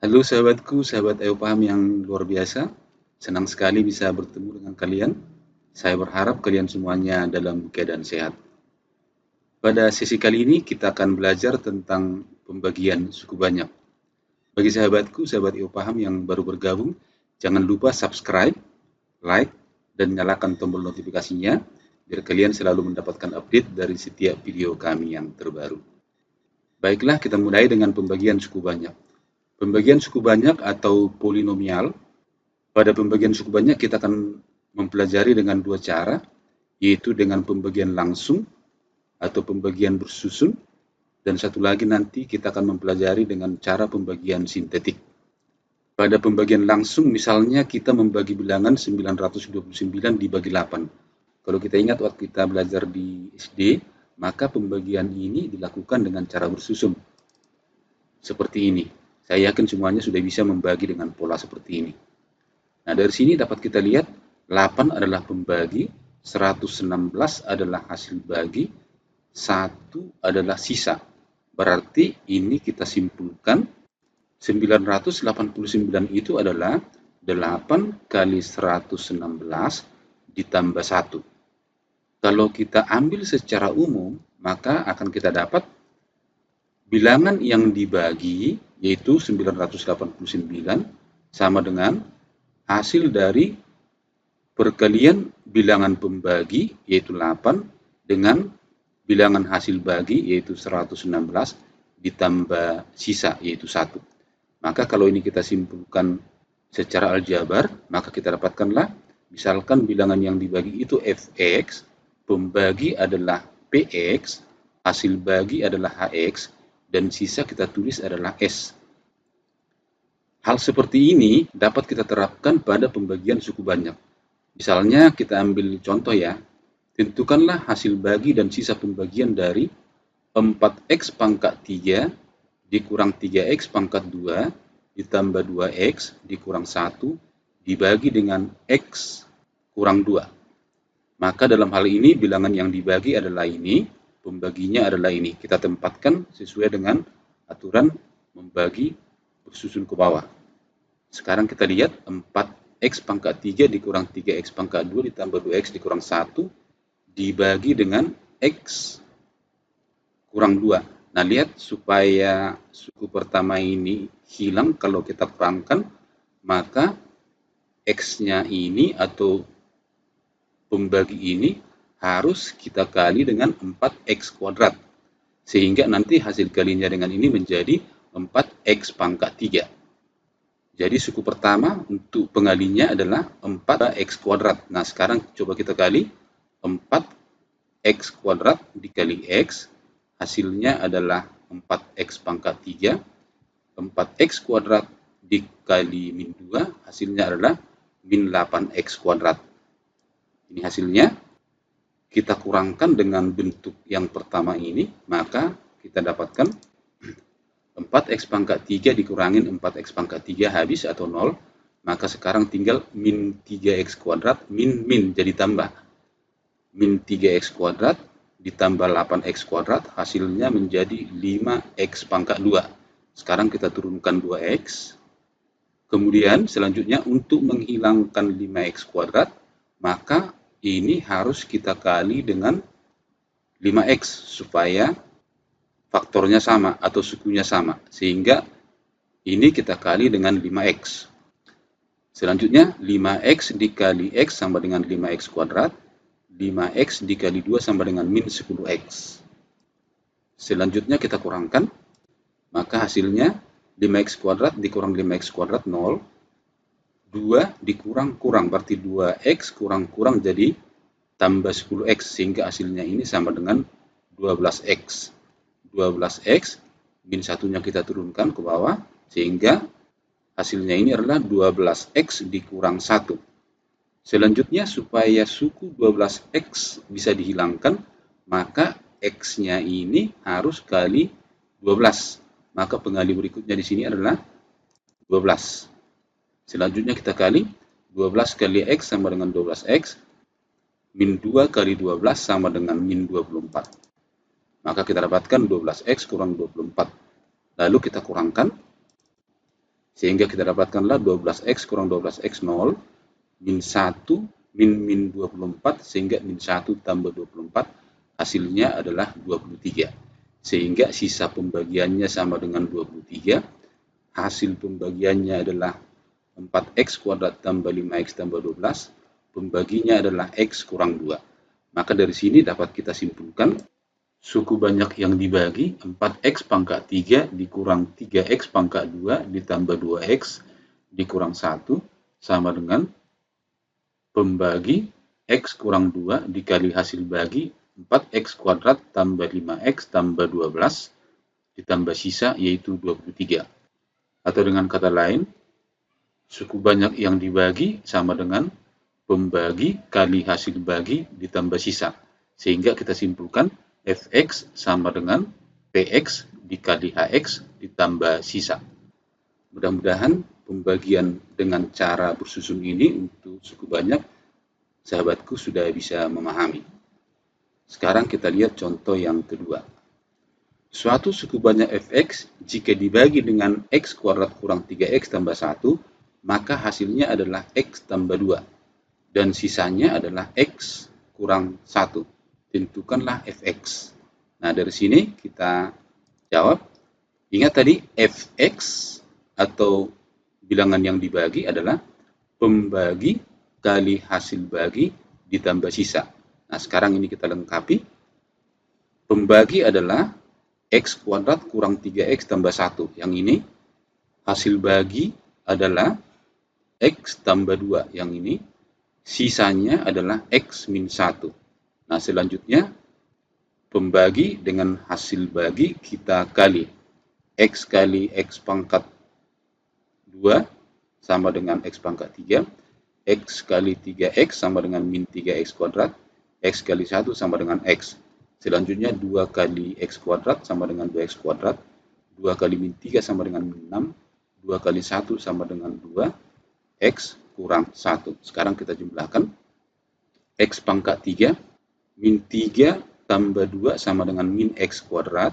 Halo sahabatku, sahabat Ayo Paham yang luar biasa. Senang sekali bisa bertemu dengan kalian. Saya berharap kalian semuanya dalam keadaan sehat. Pada sesi kali ini kita akan belajar tentang pembagian suku banyak. Bagi sahabatku, sahabat Ayo Paham yang baru bergabung, jangan lupa subscribe, like, dan nyalakan tombol notifikasinya biar kalian selalu mendapatkan update dari setiap video kami yang terbaru. Baiklah, kita mulai dengan pembagian suku banyak. Pembagian suku banyak atau polinomial. Pada pembagian suku banyak kita akan mempelajari dengan dua cara, yaitu dengan pembagian langsung atau pembagian bersusun, dan satu lagi nanti kita akan mempelajari dengan cara pembagian sintetik. Pada pembagian langsung misalnya kita membagi bilangan 929 dibagi 8. Kalau kita ingat waktu kita belajar di SD, maka pembagian ini dilakukan dengan cara bersusun. Seperti ini. Saya yakin semuanya sudah bisa membagi dengan pola seperti ini. Nah, dari sini dapat kita lihat 8 adalah pembagi, 116 adalah hasil bagi, 1 adalah sisa. Berarti ini kita simpulkan 989 itu adalah 8 kali 116 ditambah 1. Kalau kita ambil secara umum, maka akan kita dapat bilangan yang dibagi yaitu 989 sama dengan hasil dari perkalian bilangan pembagi yaitu 8 dengan bilangan hasil bagi yaitu 116 ditambah sisa yaitu 1. Maka kalau ini kita simpulkan secara aljabar, maka kita dapatkanlah misalkan bilangan yang dibagi itu fx, pembagi adalah px, hasil bagi adalah hx, dan sisa kita tulis adalah S. Hal seperti ini dapat kita terapkan pada pembagian suku banyak. Misalnya kita ambil contoh ya, tentukanlah hasil bagi dan sisa pembagian dari 4x pangkat 3 dikurang 3x pangkat 2 ditambah 2x dikurang 1 dibagi dengan x kurang 2. Maka dalam hal ini bilangan yang dibagi adalah ini, pembaginya adalah ini. Kita tempatkan sesuai dengan aturan membagi bersusun ke bawah. Sekarang kita lihat 4x pangkat 3 dikurang 3x pangkat 2 ditambah 2x dikurang 1 dibagi dengan x kurang 2. Nah, lihat supaya suku pertama ini hilang kalau kita kurangkan, maka x-nya ini atau pembagi ini harus kita kali dengan 4x kuadrat. Sehingga nanti hasil kalinya dengan ini menjadi 4x pangkat 3. Jadi suku pertama untuk pengalinya adalah 4x kuadrat. Nah, sekarang coba kita kali 4x kuadrat dikali x, hasilnya adalah 4x pangkat 3. 4x kuadrat dikali min 2, hasilnya adalah min 8x kuadrat. Ini hasilnya. Kita kurangkan dengan bentuk yang pertama ini, maka kita dapatkan 4x pangkat 3 dikurangin 4x pangkat 3 habis atau 0, maka sekarang tinggal min 3x kuadrat, min jadi tambah. Min 3x kuadrat ditambah 8x kuadrat, hasilnya menjadi 5x pangkat 2. Sekarang kita turunkan 2x. Kemudian selanjutnya untuk menghilangkan 5x kuadrat, maka ini harus kita kali dengan 5x supaya faktornya sama atau sukunya sama. Sehingga ini kita kali dengan 5x. Selanjutnya 5x dikali x sama dengan 5x kuadrat. 5x dikali 2 sama dengan min 10x. Selanjutnya kita kurangkan. Maka hasilnya 5x kuadrat dikurang 5x kuadrat 0. 2 dikurang-kurang, berarti 2x kurang-kurang jadi tambah 10x, sehingga hasilnya ini sama dengan 12x. 12x, min satunya kita turunkan ke bawah, sehingga hasilnya ini adalah 12x dikurang 1. Selanjutnya, supaya suku 12x bisa dihilangkan, maka x-nya ini harus kali 12. Maka pengali berikutnya di sini adalah 12. Selanjutnya kita kali 12 kali x sama dengan 12x, min 2 kali 12 sama dengan min 24. Maka kita dapatkan 12x kurang 24. Lalu kita kurangkan. Sehingga kita dapatkanlah 12X kurang 12X 0, min 1, min 24, sehingga min 1 tambah 24, hasilnya adalah 23. Sehingga sisa pembagiannya sama dengan 23, hasil pembagiannya adalah 4X kuadrat tambah 5X tambah 12, pembaginya adalah X kurang 2. Maka dari sini dapat kita simpulkan, suku banyak yang dibagi 4X pangkat 3 dikurang 3X pangkat 2 ditambah 2X dikurang 1 sama dengan pembagi X kurang 2 dikali hasil bagi 4X kuadrat tambah 5X tambah 12 ditambah sisa yaitu 23. Atau dengan kata lain, suku banyak yang dibagi sama dengan pembagi kali hasil bagi ditambah sisa. Sehingga kita simpulkan Fx sama dengan Px dikali Hx ditambah sisa. Mudah-mudahan pembagian dengan cara bersusun ini untuk suku banyak sahabatku sudah bisa memahami. Sekarang kita lihat contoh yang kedua. Suatu suku banyak Fx jika dibagi dengan X kuadrat kurang 3X tambah 1, maka hasilnya adalah X tambah 2. Dan sisanya adalah X kurang 1. Tentukanlah Fx. Nah, dari sini kita jawab. Ingat tadi Fx atau bilangan yang dibagi adalah pembagi kali hasil bagi ditambah sisa. Nah, sekarang ini kita lengkapi. Pembagi adalah X kuadrat kurang 3X tambah 1. Yang ini hasil bagi adalah X tambah 2. Yang ini sisanya adalah X min 1. Nah, selanjutnya pembagi dengan hasil bagi kita kali X kali X pangkat 2 sama dengan X pangkat 3. X kali 3X sama dengan min 3X kuadrat. X kali 1 sama dengan X. Selanjutnya 2 kali X kuadrat sama dengan 2X kuadrat. 2 kali min 3 sama dengan min 6. 2 kali 1 sama dengan 2. X kurang 1. Sekarang kita jumlahkan. X pangkat 3. Min 3 tambah 2 sama dengan min X kuadrat.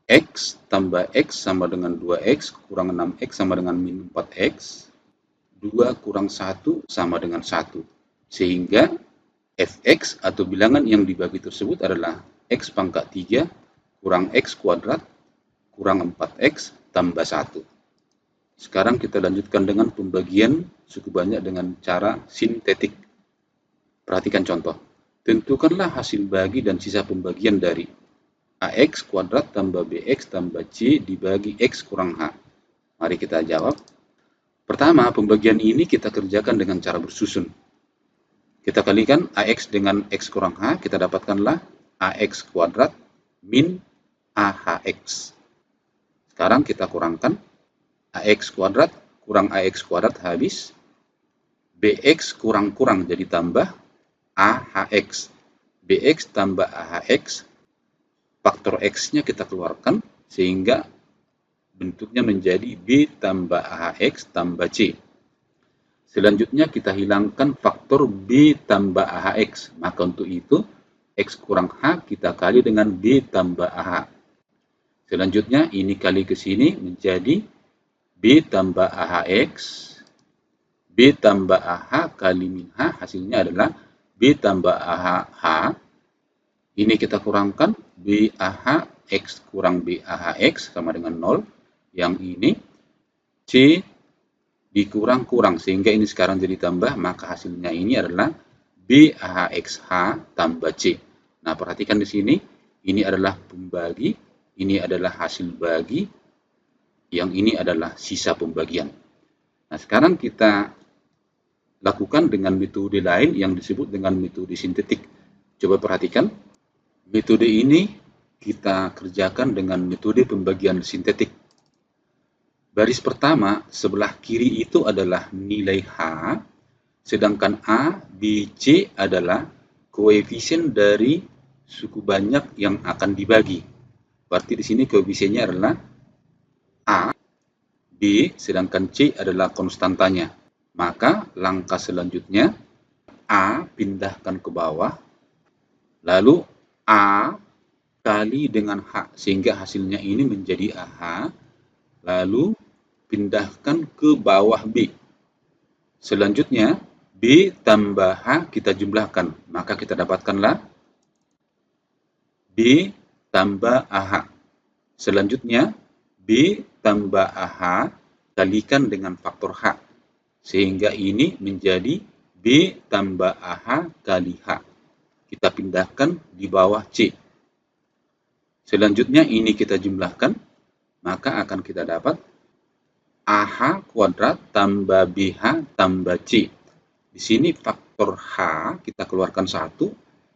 X tambah X sama dengan 2X kurang 6X sama dengan min 4X. 2 kurang 1 sama dengan 1. Sehingga Fx atau bilangan yang dibagi tersebut adalah X pangkat 3 kurang X kuadrat kurang 4X tambah 1. Sekarang kita lanjutkan dengan pembagian suku banyak dengan cara sintetik. Perhatikan contoh. Tentukanlah hasil bagi dan sisa pembagian dari AX kuadrat tambah BX tambah C dibagi X kurang H. Mari kita jawab. Pertama, pembagian ini kita kerjakan dengan cara bersusun. Kita kalikan AX dengan X kurang H, kita dapatkanlah AX kuadrat min AHX. Sekarang kita kurangkan. AX kuadrat kurang AX kuadrat habis. BX kurang-kurang jadi tambah AHX. BX tambah AHX. Faktor X-nya kita keluarkan sehingga bentuknya menjadi B tambah AHX tambah C. Selanjutnya kita hilangkan faktor B tambah AHX. Maka untuk itu X kurang H kita kali dengan B tambah AH. Selanjutnya ini kali ke sini menjadi B tambah AHX. B tambah AH kali min H hasilnya adalah B tambah AH. Ini kita kurangkan BAH X kurang BAHX sama dengan 0. Yang ini C dikurang-kurang sehingga ini sekarang jadi tambah, maka hasilnya ini adalah BAHXH tambah C. Nah, perhatikan di sini, ini adalah pembagi, ini adalah hasil bagi, yang ini adalah sisa pembagian. Nah, sekarang kita lakukan dengan metode lain yang disebut dengan metode sintetik. Coba perhatikan. Metode ini kita kerjakan dengan metode pembagian sintetik. Baris pertama, sebelah kiri itu adalah nilai H, sedangkan A, B, C adalah koefisien dari suku banyak yang akan dibagi. Berarti di sini koefisiennya adalah A, B, sedangkan C adalah konstantanya. Maka langkah selanjutnya, A pindahkan ke bawah, lalu A kali dengan H, sehingga hasilnya ini menjadi AH, lalu pindahkan ke bawah B. Selanjutnya, B tambah H kita jumlahkan. Maka kita dapatkanlah B tambah AH. Selanjutnya, B tambah AH kalikan dengan faktor H. Sehingga ini menjadi B tambah AH kali H. Kita pindahkan di bawah C. Selanjutnya ini kita jumlahkan, maka akan kita dapat AH kuadrat tambah BH tambah C. Di sini faktor H kita keluarkan 1,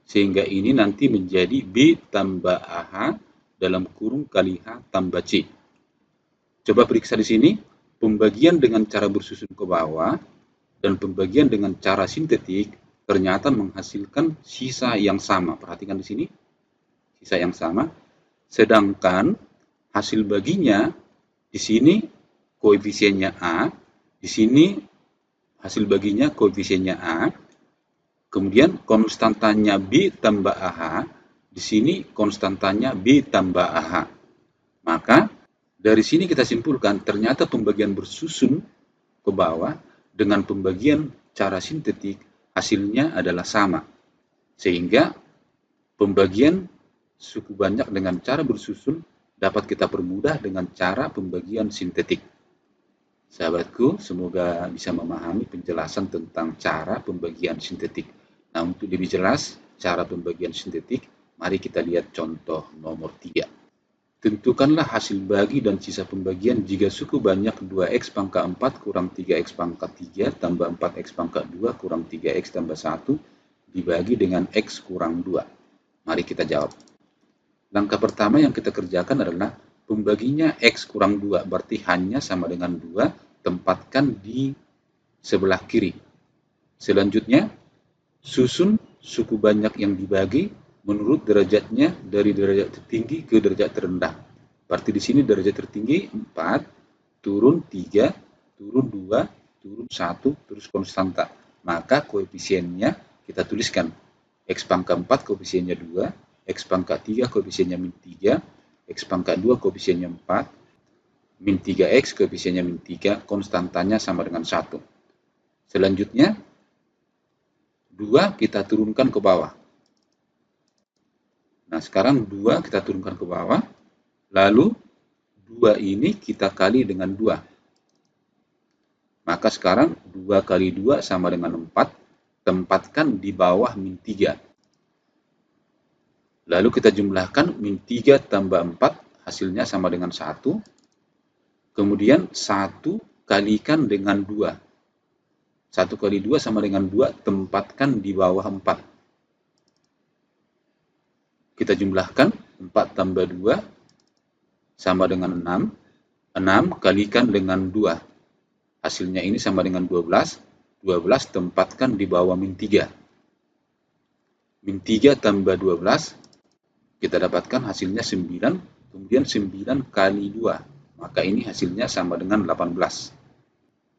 sehingga ini nanti menjadi B tambah AH dalam kurung kali H tambah C. Coba periksa di sini, pembagian dengan cara bersusun ke bawah dan pembagian dengan cara sintetik ternyata menghasilkan sisa yang sama. Perhatikan di sini, sisa yang sama. Sedangkan hasil baginya di sini koefisiennya A, di sini hasil baginya koefisiennya A, kemudian konstantanya B tambah AH, di sini konstantanya B tambah AH. Maka dari sini kita simpulkan ternyata pembagian bersusun ke bawah dengan pembagian cara sintetik hasilnya adalah sama. Sehingga pembagian suku banyak dengan cara bersusun dapat kita permudah dengan cara pembagian sintetik. Sahabatku, semoga bisa memahami penjelasan tentang cara pembagian sintetik. Nah, untuk lebih jelas cara pembagian sintetik, mari kita lihat contoh nomor 3. Tentukanlah hasil bagi dan sisa pembagian jika suku banyak 2x pangkat 4 kurang 3x pangkat 3 tambah 4x pangkat 2 kurang 3x tambah 1 dibagi dengan x kurang 2. Mari kita jawab. Langkah pertama yang kita kerjakan adalah pembaginya x kurang 2, berarti hanya sama dengan 2, tempatkan di sebelah kiri. Selanjutnya, susun suku banyak yang dibagi menurut derajatnya dari derajat tertinggi ke derajat terendah. Berarti di sini derajat tertinggi 4, turun 3, turun 2, turun 1, terus konstanta. Maka koefisiennya kita tuliskan. X pangkat 4 koefisiennya 2, X pangkat 3 koefisiennya min 3, X pangkat 2 koefisiennya 4, min 3X koefisiennya min 3, konstantanya sama dengan 1. Selanjutnya, 2 kita turunkan ke bawah. Nah, sekarang 2 kita turunkan ke bawah, lalu 2 ini kita kali dengan 2. Maka sekarang 2 kali 2 sama dengan 4, tempatkan di bawah min 3. Lalu kita jumlahkan min 3 tambah 4, hasilnya sama dengan 1. Kemudian 1 kalikan dengan 2. 1 kali 2 sama dengan 2, tempatkan di bawah 4. Kita jumlahkan 4 tambah 2 sama dengan 6. 6 kalikan dengan 2. Hasilnya ini sama dengan 12. 12 tempatkan di bawah min 3. Min 3 tambah 12, kita dapatkan hasilnya 9. Kemudian 9 kali 2. Maka ini hasilnya sama dengan 18.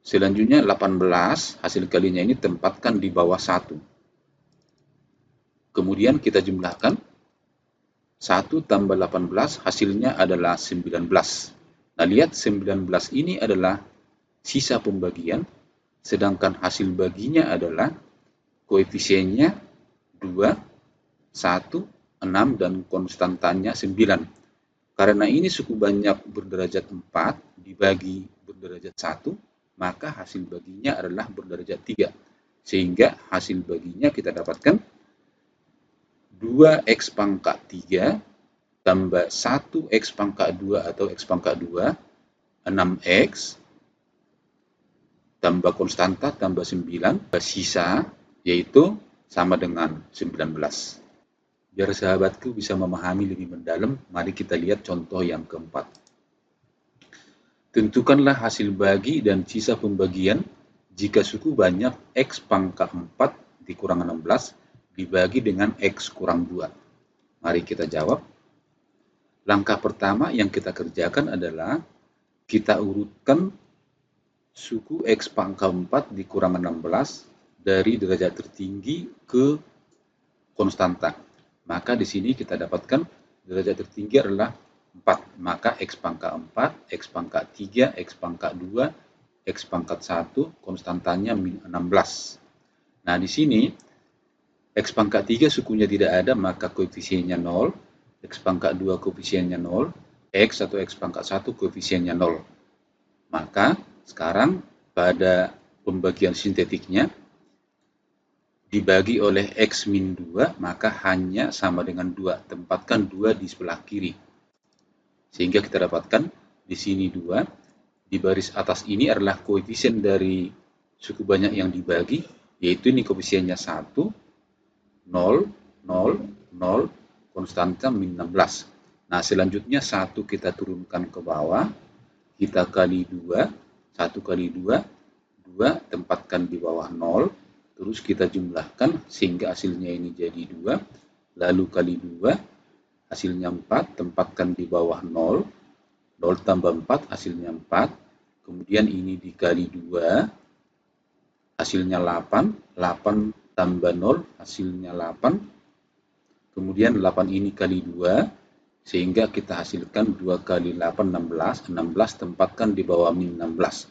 Selanjutnya 18, hasil kalinya ini tempatkan di bawah 1. Kemudian kita jumlahkan 1 tambah 18 hasilnya adalah 19. Nah, lihat 19 ini adalah sisa pembagian, sedangkan hasil baginya adalah koefisiennya 2, 1, 6, dan konstantanya 9. Karena ini suku banyak berderajat 4 dibagi berderajat 1, maka hasil baginya adalah berderajat 3. Sehingga hasil baginya kita dapatkan 2x pangkat 3 tambah 1x pangkat 2 atau x pangkat 2, 6x, tambah konstanta, tambah 9, sisa, yaitu sama dengan 19. Biar sahabatku bisa memahami lebih mendalam, mari kita lihat contoh yang keempat. Tentukanlah hasil bagi dan sisa pembagian jika suku banyak x pangkat 4 dikurang 16 dibagi dengan X kurang 2. Mari kita jawab. Langkah pertama yang kita kerjakan adalah kita urutkan suku X pangkat 4 dikurang 16 dari derajat tertinggi ke konstanta. Maka di sini kita dapatkan derajat tertinggi adalah 4. Maka X pangkat 4, X pangkat 3, X pangkat 2, X pangkat 1, konstantanya min 16. Nah, di sini X pangkat 3 sukunya tidak ada, maka koefisiennya 0. X pangkat 2 koefisiennya 0. X atau X pangkat 1 koefisiennya 0. Maka sekarang pada pembagian sintetiknya dibagi oleh X min 2, maka hanya sama dengan 2. Tempatkan 2 di sebelah kiri. Sehingga kita dapatkan di sini 2. Di baris atas ini adalah koefisien dari suku banyak yang dibagi, yaitu ini koefisiennya 1, 0, 0, 0, konstanta min 16. Nah, selanjutnya 1 kita turunkan ke bawah, kita kali 2, 1 kali 2, 2 tempatkan di bawah 0, terus kita jumlahkan sehingga hasilnya ini jadi 2, lalu kali 2, hasilnya 4, tempatkan di bawah 0, 0 tambah 4, hasilnya 4, kemudian ini dikali 2, hasilnya 8, 8 tambah 0, hasilnya 8, kemudian 8 ini kali 2, sehingga kita hasilkan 2 kali 8, 16, 16 tempatkan di bawah min 16,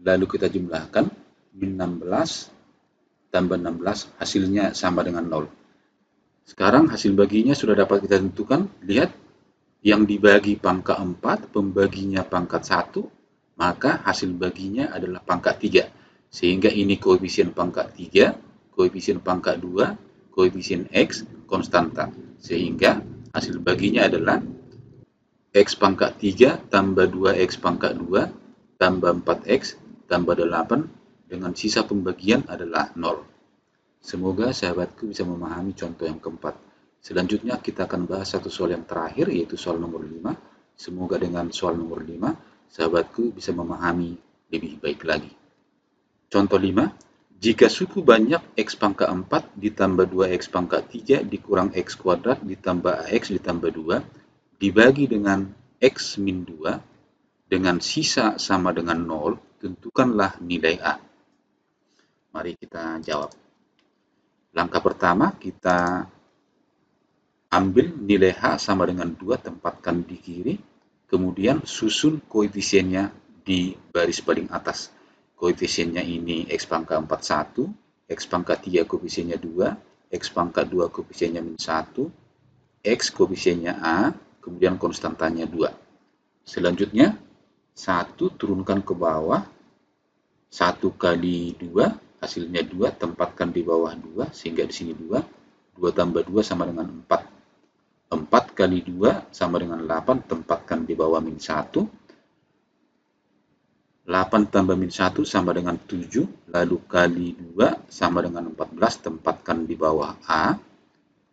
lalu kita jumlahkan, min 16 tambah 16, hasilnya sama dengan 0. Sekarang hasil baginya sudah dapat kita tentukan, lihat, yang dibagi pangkat 4, pembaginya pangkat 1, maka hasil baginya adalah pangkat 3. Sehingga ini koefisien pangkat 3, koefisien pangkat 2, koefisien X, konstanta. Sehingga hasil baginya adalah X pangkat 3 tambah 2X pangkat 2 tambah 4X tambah 8 dengan sisa pembagian adalah 0. Semoga sahabatku bisa memahami contoh yang keempat. Selanjutnya kita akan bahas satu soal yang terakhir, yaitu soal nomor 5. Semoga dengan soal nomor 5, sahabatku bisa memahami lebih baik lagi. Contoh 5, jika suku banyak X pangkat 4 ditambah 2X pangkat 3 dikurang X kuadrat ditambah AX ditambah 2, dibagi dengan X min 2, dengan sisa sama dengan 0, tentukanlah nilai A. Mari kita jawab. Langkah pertama, kita ambil nilai H sama dengan 2, tempatkan di kiri, kemudian susun koefisiennya di baris paling atas. Koefisiennya ini X pangkat 4, 1, X pangkat 3 koefisiennya 2, X pangkat 2 koefisiennya min 1, X koefisiennya A, kemudian konstantanya 2. Selanjutnya, 1 turunkan ke bawah, 1 kali 2, hasilnya 2, tempatkan di bawah 2, sehingga di sini 2, 2 tambah 2 sama dengan 4. 4 kali 2 sama dengan 8, tempatkan di bawah min 1. 8 tambah min 1 sama dengan 7, lalu kali 2 sama dengan 14, tempatkan di bawah A.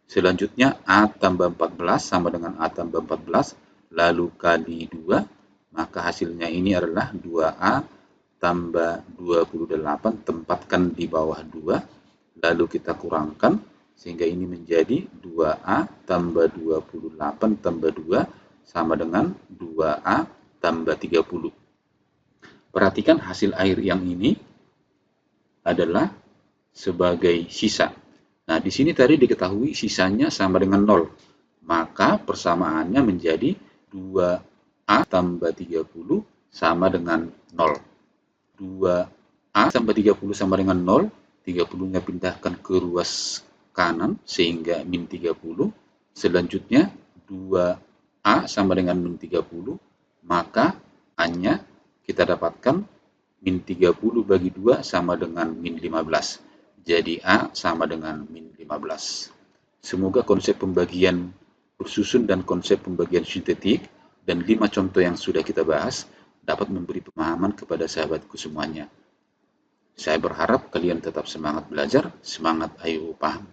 Selanjutnya A tambah 14 sama dengan A tambah 14, lalu kali 2, maka hasilnya ini adalah 2A tambah 28, tempatkan di bawah 2, lalu kita kurangkan, sehingga ini menjadi 2A tambah 28 tambah 2 sama dengan 2A tambah 30. Perhatikan hasil air yang ini adalah sebagai sisa. Nah, di sini tadi diketahui sisanya sama dengan 0. Maka persamaannya menjadi 2A tambah 30 sama dengan 0. 2A tambah 30 sama dengan 0. 30-nya pindahkan ke ruas kanan sehingga min 30. Selanjutnya 2A sama dengan min 30. Maka hanya kita dapatkan min 30 bagi 2 sama dengan min 15. Jadi A sama dengan min 15. Semoga konsep pembagian bersusun dan konsep pembagian sintetik dan 5 contoh yang sudah kita bahas dapat memberi pemahaman kepada sahabatku semuanya. Saya berharap kalian tetap semangat belajar, semangat ayo paham.